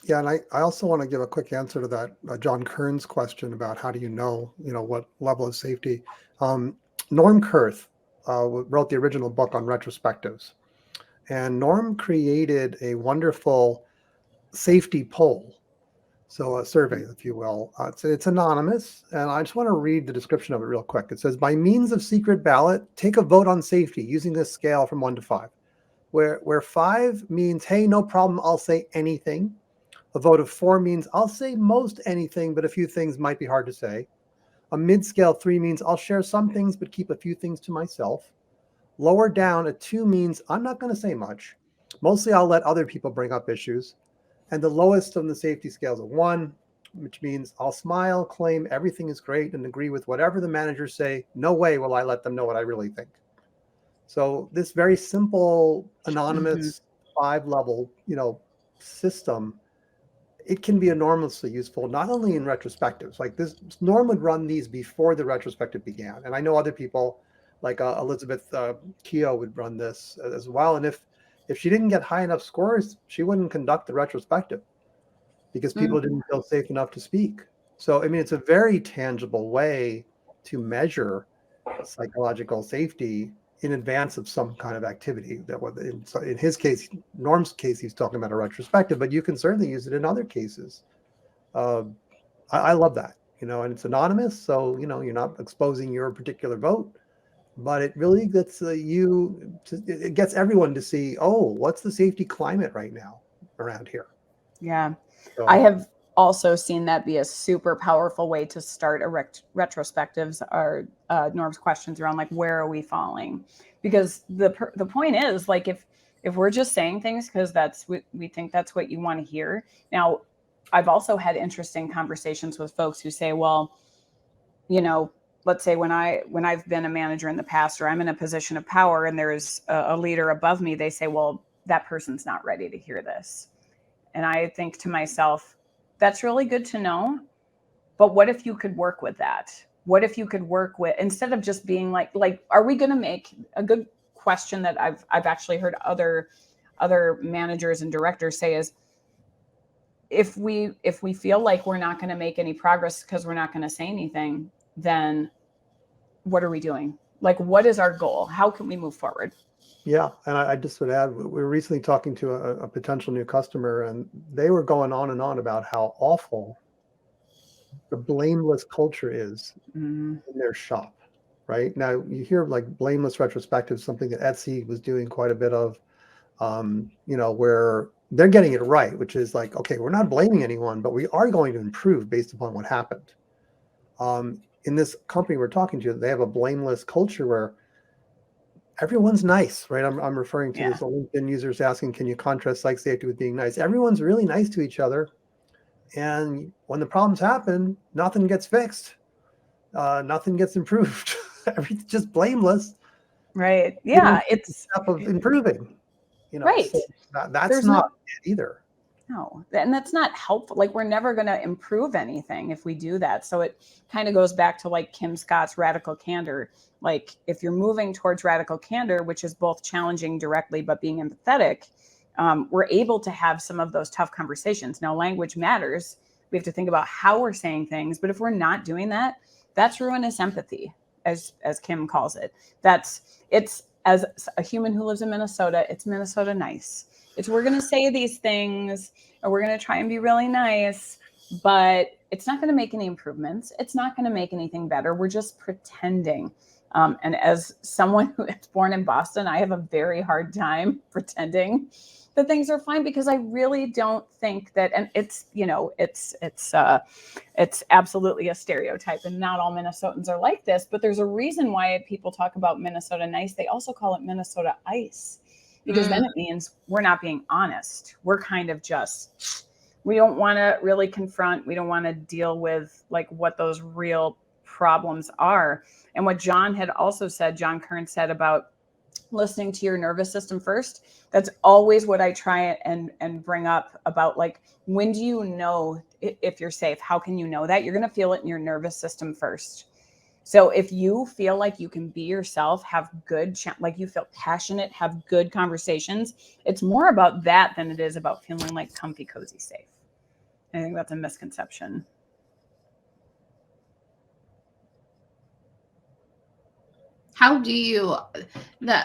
Yeah, and I also want to give a quick answer to that John Kern's question about how do you know, what level of safety. Um, Norm Kurth wrote the original book on retrospectives, and Norm created a wonderful safety poll, so a survey, if you will. It's anonymous, and I just want to read the description of it real quick. It says, by means of secret ballot, take a vote on safety using this scale from 1 to 5, where 5 means, hey, no problem, I'll say anything. A vote of 4 means I'll say most anything, but a few things might be hard to say. A mid-scale 3 means I'll share some things, but keep a few things to myself. Lower down, a 2 means I'm not going to say much. Mostly I'll let other people bring up issues. And the lowest on the safety scale is a 1, which means I'll smile, claim everything is great, and agree with whatever the managers say. No way will I let them know what I really think. So this very simple, Mm-hmm. anonymous 5-level, system, it can be enormously useful, not only in retrospectives. Like this, Norm would run these before the retrospective began. And I know other people like Elizabeth Keogh would run this as well. And if she didn't get high enough scores, she wouldn't conduct the retrospective because people Mm-hmm. didn't feel safe enough to speak. So, I mean, it's a very tangible way to measure psychological safety in advance of some kind of activity. That was in his case, Norm's case, he's talking about a retrospective, but you can certainly use it in other cases. Uh, I love that, and it's anonymous, so you're not exposing your particular vote, but it really gets it gets everyone to see, oh, what's the safety climate right now around here. Yeah. I So have also seen that be a super powerful way to start a retrospectives or Norm's questions around like where are we falling? Because the point is like if we're just saying things because that's what we think that's what you want to hear. Now, I've also had interesting conversations with folks who say, well, you know, let's say when I've been a manager in the past or I'm in a position of power and there's a leader above me, they say, well, that person's not ready to hear this. And I think to myself, that's really good to know. But what if you could work with that? What if you could work with instead of just being like, are we going to make a good question that I've actually heard other managers and directors say is if we feel like we're not going to make any progress because we're not going to say anything, then what are we doing? Like, what is our goal? How can we move forward? yeah, and I just would add, we were recently talking to a potential new customer, and they were going on and on about how awful the blameless culture is Mm, in their shop. Right now, you hear like blameless retrospectives, something that Etsy was doing quite a bit of, where they're getting it right, which is like, okay, we're not blaming anyone, but we are going to improve based upon what happened. In this company we're talking to, they have a blameless culture where everyone's nice, right? I'm referring to yeah. this LinkedIn users asking, can you contrast psych safety with being nice? Everyone's really nice to each other. And when the problems happen, nothing gets fixed, nothing gets improved. Everything's just blameless. Right. They don't Yeah. take the step of improving, Right. so that's There's not no it either. No, and that's not helpful. Like, we're never going to improve anything if we do that. So it kind of goes back to like Kim Scott's radical candor. Like, if you're moving towards radical candor, which is both challenging directly but being empathetic, we're able to have some of those tough conversations. Now, language matters. We have to think about how we're saying things. But if we're not doing that, that's ruinous empathy, as Kim calls it. It's as a human who lives in Minnesota, it's Minnesota nice. It's we're going to say these things or we're going to try and be really nice, but it's not going to make any improvements. It's not going to make anything better. We're just pretending. And as someone who is born in Boston, I have a very hard time pretending that things are fine because I really don't think that. And it's absolutely a stereotype, and not all Minnesotans are like this. But there's a reason why people talk about Minnesota nice. They also call it Minnesota ice because Mm. then it means we're not being honest. We're kind of just, we don't want to really confront, we don't want to deal with like what those real problems are. And what John had also said, John Kern said about listening to your nervous system first, that's always what I try and bring up about like, when do you know if you're safe? How can you know that? You're going to feel it in your nervous system first. So if you feel like you can be yourself, have good, like you feel passionate, have good conversations, it's more about that than it is about feeling like comfy, cozy, safe. I think that's a misconception. How do you, that